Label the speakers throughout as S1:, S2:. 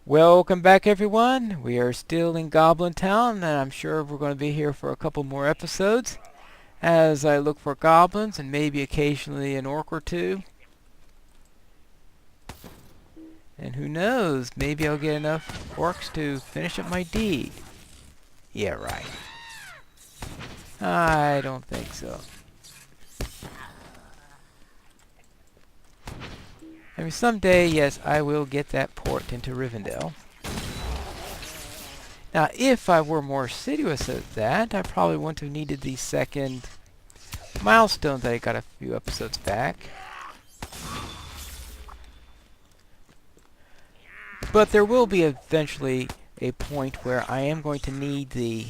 S1: Welcome back, everyone. We are still in Goblin Town, and I'm sure we're going to be here for a couple more episodes as I look for goblins and maybe occasionally an orc or two. And who knows, maybe I'll get enough orcs to finish up my deed. Yeah, right. I don't think so. I mean, someday, yes, I will get that port into Rivendell. Now, if I were more assiduous at that, I probably wouldn't have needed the second milestone that I got a few episodes back. But there will be eventually a point where I am going to need the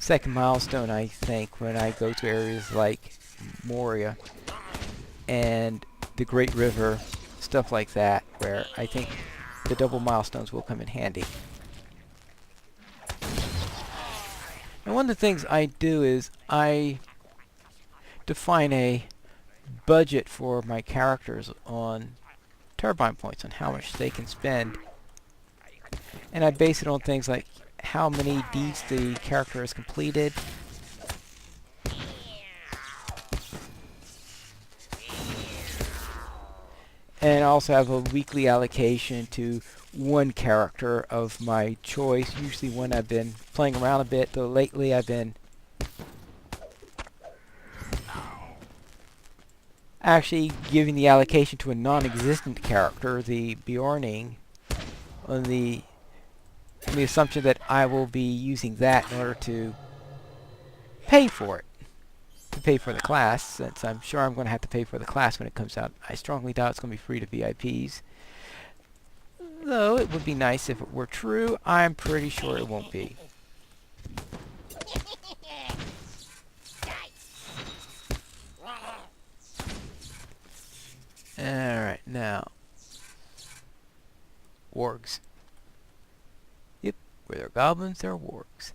S1: second milestone, I think, when I go to areas like Moria and the Great River, stuff like that, where I think the double milestones will come in handy. And one of the things I do is I define a budget for my characters on turbine points, on how much they can spend. And I base it on things like how many deeds the character has completed, and I also have a weekly allocation to one character of my choice, usually one I've been playing around a bit, though lately I've been actually giving the allocation to a non-existent character, the Bjorning, on the assumption that I will be using that in order to pay for it, to pay for the class, since I'm sure I'm going to have to pay for the class when it comes out. I strongly doubt it's going to be free to VIPs. Though it would be nice if it were true. I'm pretty sure it won't be. Alright, now. Wargs. Yep, where there are goblins, there are wargs.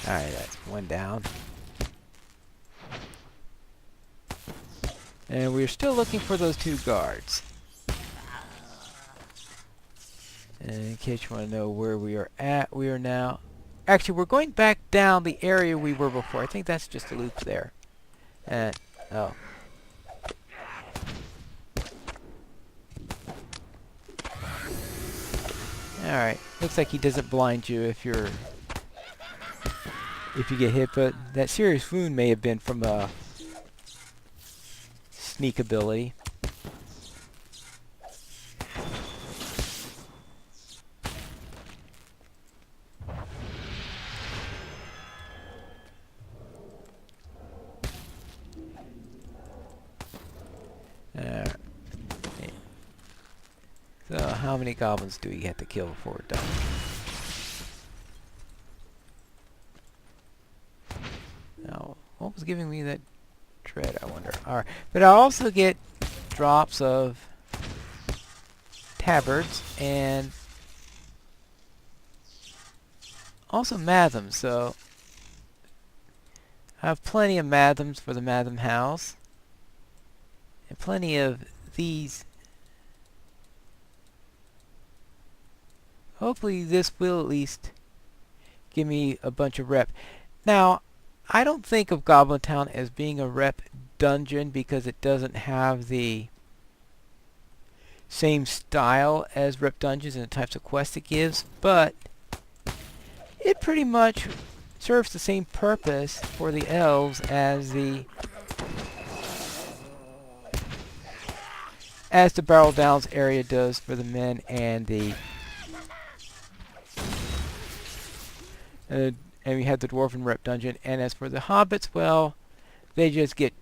S1: Alright, that's one down. And we're still looking for those two guards. And in case you want to know where we are at, we are now... Actually, we're going back down the area we were before. I think that's just a loop there. And, oh. Alright, looks like he doesn't blind you if you get hit, but that serious wound may have been from a sneak ability. So how many goblins do we have to kill before we're done? Now, what was giving me that dread, I wonder? Alright, but I also get drops of tabards and also mathams, so I have plenty of mathams for the Matham house and plenty of these. Hopefully this will at least give me a bunch of rep. Now, I don't think of Goblin Town as being a rep dungeon because it doesn't have the same style as rep dungeons and the types of quests it gives, but it pretty much serves the same purpose for the elves as the Barrel Downs area does for the men and the and we have the Dwarven Rep Dungeon. And as for the Hobbits, well, they just get...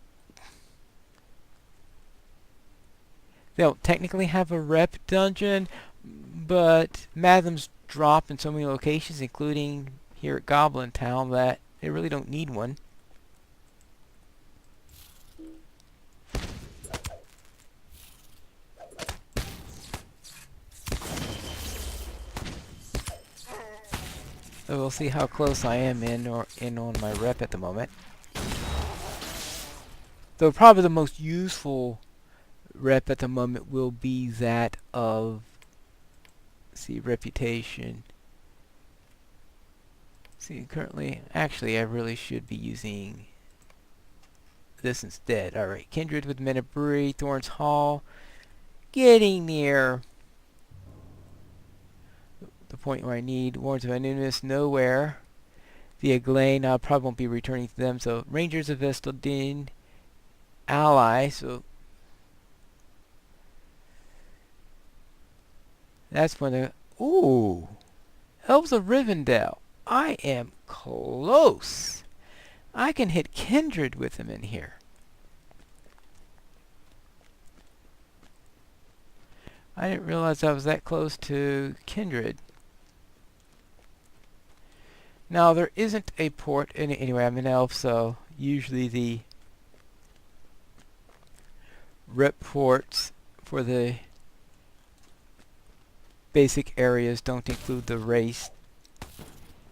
S1: They don't technically have a Rep Dungeon, but Mathams drop in so many locations, including here at Goblin Town, that they really don't need one. So we'll see how close I am in on my rep at the moment. Though probably the most useful rep at the moment will be that of, see, reputation. See, currently, actually, I really should be using this instead. Alright, Kindred with Men of Brewery, Thorns Hall. Getting near the point where I need Wards of Anonymous, nowhere. The Aglain, I probably won't be returning to them. So, Rangers of Vestaldin, Ally, so that's when the... Ooh! Elves of Rivendell. I am close. I can hit Kindred with them in here. I didn't realize I was that close to Kindred. Now, there isn't a port. Anyway, I'm an elf, so usually the rep ports for the basic areas don't include the race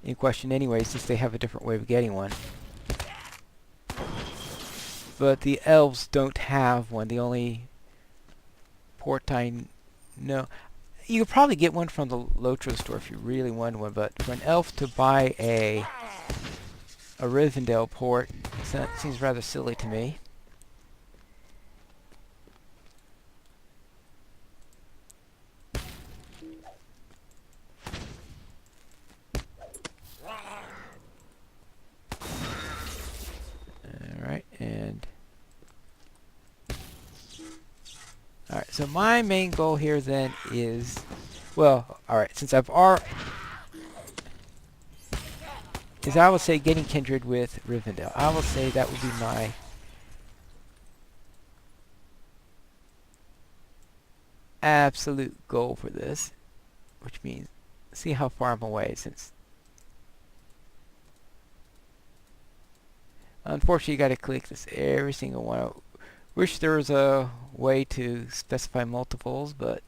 S1: in question anyway, since they have a different way of getting one. But the elves don't have one. The only port I know... You could probably get one from the LOTRO store if you really want one, but for an elf to buy a Rivendell port, that seems rather silly to me. Alright, and... Alright, so my main goal here then is... Well, alright, since I've already... Is I will say getting Kindred with Rivendell. I will say that would be my... absolute goal for this. Which means, see how far I'm away, since... Unfortunately, you gotta click this every single one. Wish there was a way to specify multiples, but...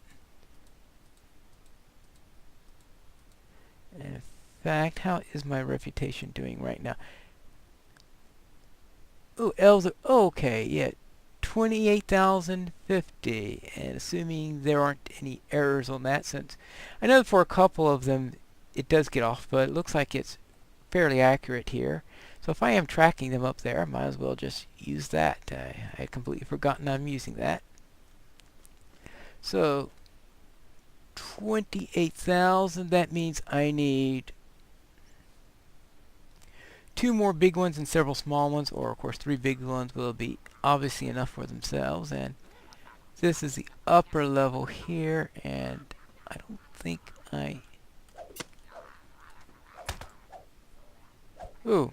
S1: In fact, how is my reputation doing right now? Ooh, elves are... Okay, yeah. 28,050. And assuming there aren't any errors on that, since... I know for a couple of them it does get off, but it looks like it's fairly accurate here. So if I am tracking them up there, I might as well just use that. I had completely forgotten I'm using that. So, 28,000, that means I need 2 more big ones and several small ones, or of course 3 big ones will be obviously enough for themselves. And this is the upper level here, and I don't think I... Ooh.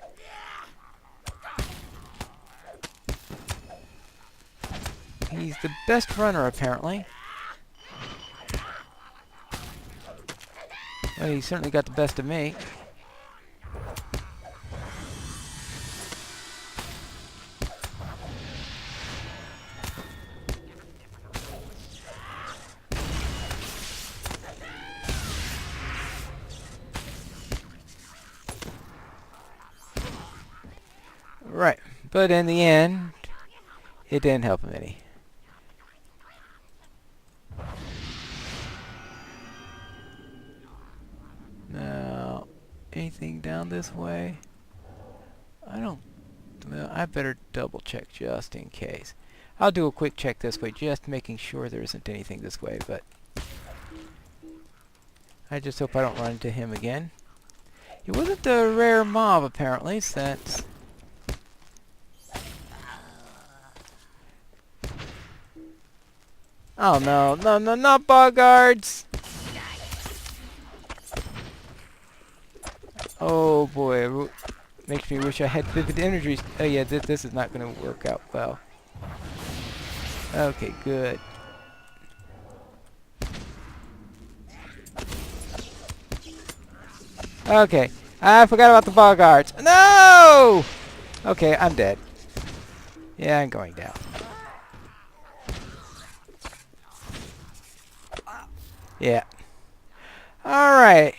S1: He's the best runner, apparently. Well, he certainly got the best of me. Right, but in the end, it didn't help him any. Now, anything down this way? I don't... Well, I better double check just in case. I'll do a quick check this way, just making sure there isn't anything this way, but... I just hope I don't run into him again. He wasn't a rare mob, apparently, since... Oh no, no, no, not Boggarts! Oh boy, makes me wish I had vivid energies. Oh yeah, this is not going to work out well. Okay, good. Okay, I forgot about the Boggarts. No! Okay, I'm dead. Yeah, I'm going down. Yeah. Alright.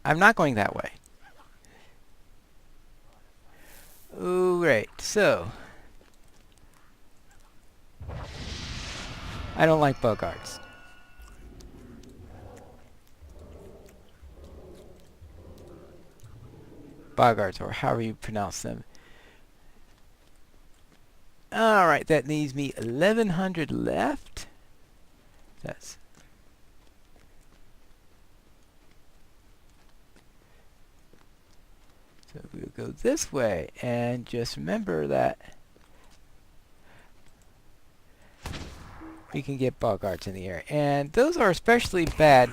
S1: I'm not going that way. Oh, right. So, I don't like Boggarts. Boggarts, or however you pronounce them. Alright, that leaves me 1100 left. That's... So we'll go this way, and just remember that we can get Boggarts in the air. And those are especially bad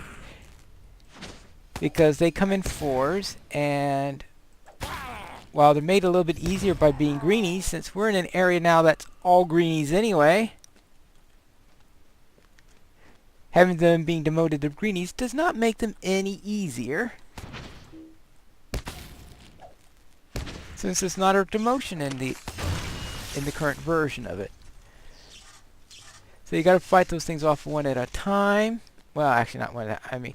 S1: because they come in 4s, and while they're made a little bit easier by being greenies, since we're in an area now that's all greenies anyway, having them being demoted to greenies does not make them any easier, since it's not a demotion in the current version of it. So you got to fight those things off one at a time. Well, actually not one at a time. I mean,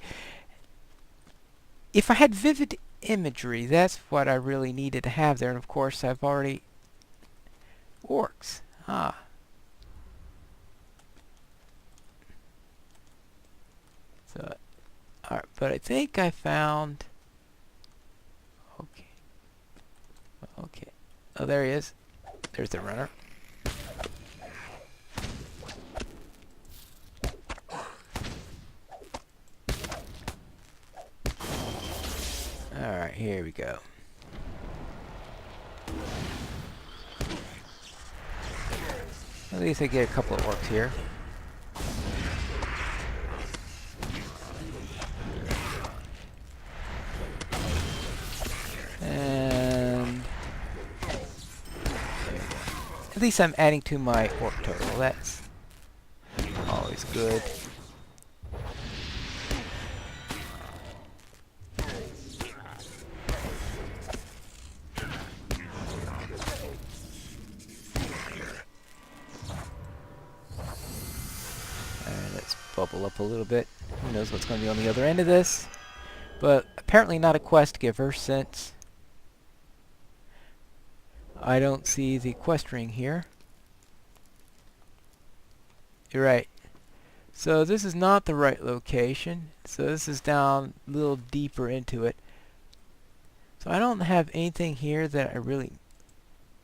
S1: if I had vivid imagery, that's what I really needed to have there. And of course, I've already... Orcs. Ah. So, alright, but I think I found... Okay. Okay. Oh, there he is. There's the runner. Alright, here we go. At least I get a couple of orcs here. And at least I'm adding to my orc total. That's always good. Let's bubble up a little bit. Who knows what's going to be on the other end of this? But apparently not a quest giver, since I don't see the quest ring here. You're right. So this is not the right location. So this is down a little deeper into it. So I don't have anything here that I really...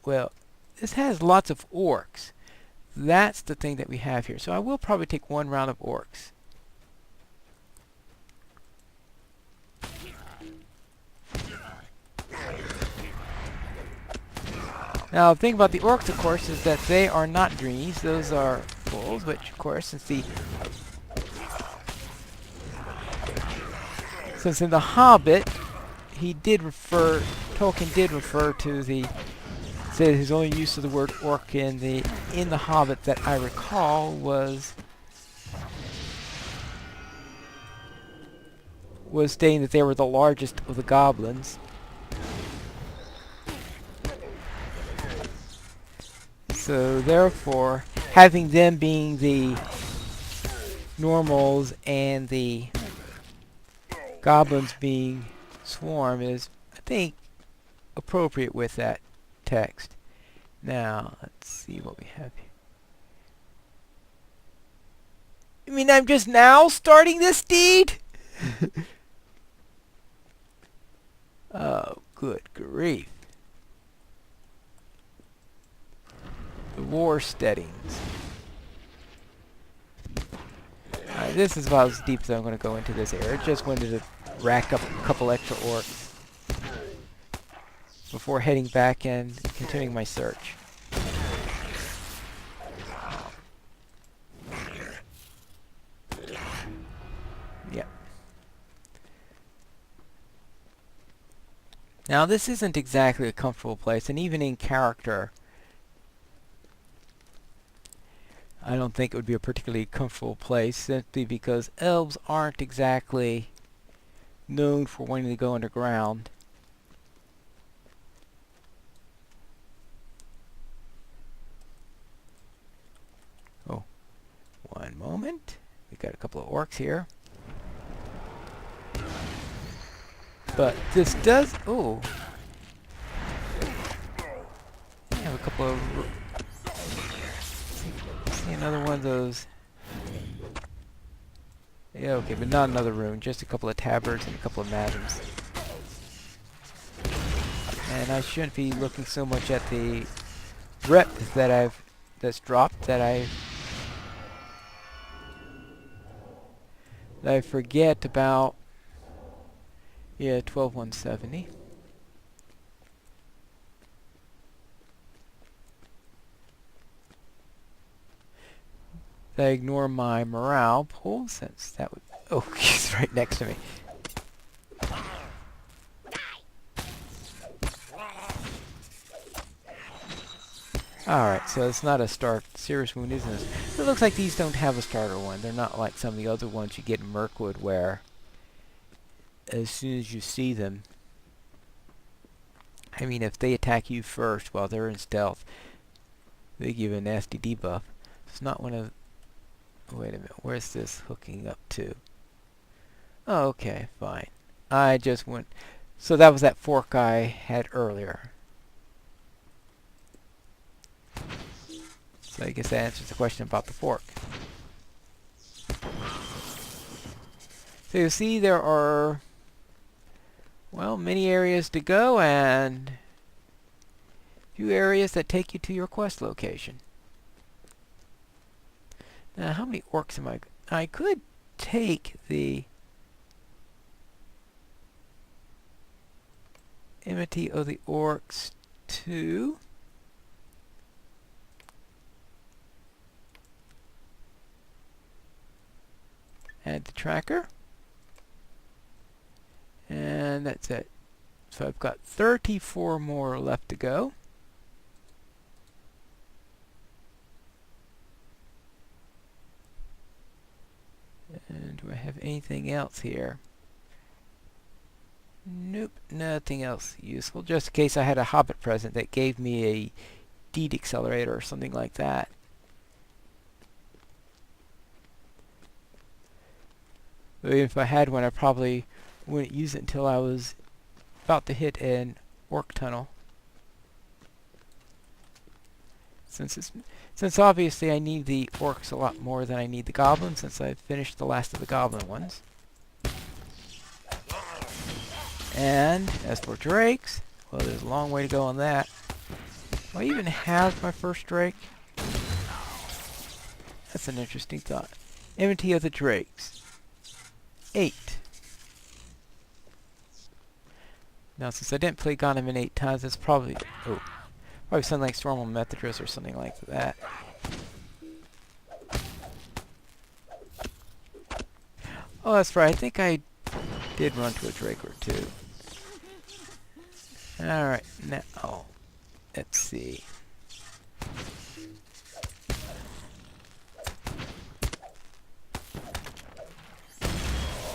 S1: Well, this has lots of orcs. That's the thing that we have here. So I will probably take one round of orcs. Now the thing about the orcs, of course, is that they are not greenies. Those are bulls, which of course, since in the Hobbit, Tolkien did refer to said his only use of the word orc in the Hobbit that I recall was stating that they were the largest of the goblins. So therefore, having them being the normals and the goblins being swarm is, I think, appropriate with that text. Now, let's see what we have here. You mean I'm just now starting this deed? Oh, good grief. The war steadings. This is about as deep as I'm going to go into this area. Just wanted to rack up a couple extra orcs before heading back and continuing my search. Yep. Now this isn't exactly a comfortable place, and even in character, I don't think it would be a particularly comfortable place, simply because elves aren't exactly known for wanting to go underground. Oh, one moment. We've got a couple of orcs here. But this does... Oh. I have a couple of... See another one of those... Yeah, okay, but not another rune. Just a couple of tabards and a couple of madams. And I shouldn't be looking so much at the rep that that's dropped that I forget about. Yeah, 12,170. I ignore my morale pull since that would... Oh, he's right next to me. Alright, so it's not a serious wound, isn't it? It looks like these don't have a starter one. They're not like some of the other ones you get in Mirkwood where as soon as you see them... I mean, if they attack you first while they're in stealth, they give a nasty debuff. It's not one of... Wait a minute, where's this hooking up to? Oh, okay, fine. I just went... So that was that fork I had earlier. So I guess that answers the question about the fork. So you see there are, well, many areas to go and a few areas that take you to your quest location. Now, how many orcs am I... I could take the enmity of the orcs to... Add the tracker. And that's it. So I've got 34 more left to go. And do I have anything else here? Nope, nothing else useful. Just in case I had a hobbit present that gave me a deed accelerator or something like that. But if I had one, I probably wouldn't use it until I was about to hit an orc tunnel. Since obviously I need the orcs a lot more than I need the goblins, since I've finished the last of the goblin ones. And as for drakes, well, there's a long way to go on that. Do I even have my first drake? That's an interesting thought. Enmity of the drakes. 8. Now, since I didn't play Ghanem 8 times, it's probably something like Storm on Methadris or something like that. Oh, that's right. I think I did run to a drake or two. Alright, now, let's see.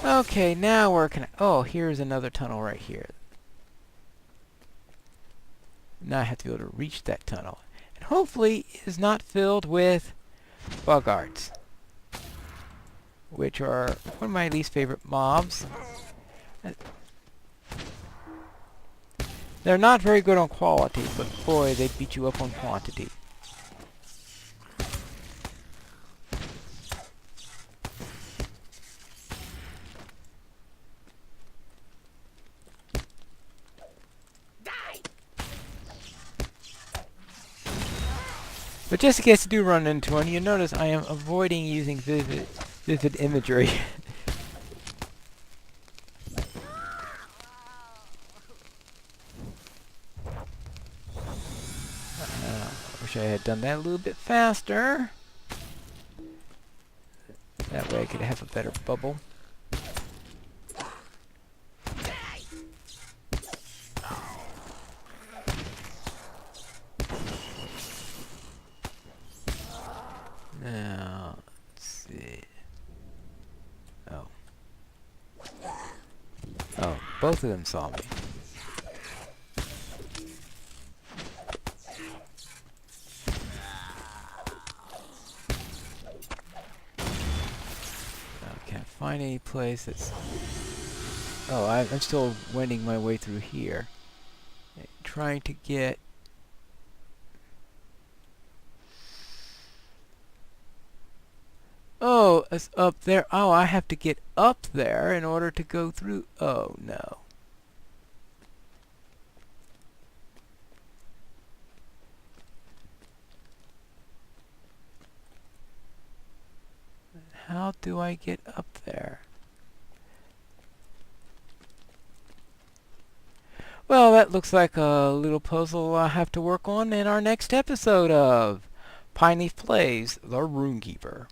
S1: Okay, now where can I... Oh, here's another tunnel right here. Now I have to be able to reach that tunnel. And hopefully it is not filled with Boggarts, which are one of my least favorite mobs. They're not very good on quality, but boy, they beat you up on quantity. But just in case you do run into one, you notice I am avoiding using vivid imagery. Wish I had done that a little bit faster. That way I could have a better bubble. Now, let's see. Oh. Oh, both of them saw me. I can't find any place that's... Oh, I'm still wending my way through here. Trying to get... Oh, it's up there. Oh, I have to get up there in order to go through. Oh, no. How do I get up there? Well, that looks like a little puzzle I'll have to work on in our next episode of Pine Leaf Plays The Rune-keeper.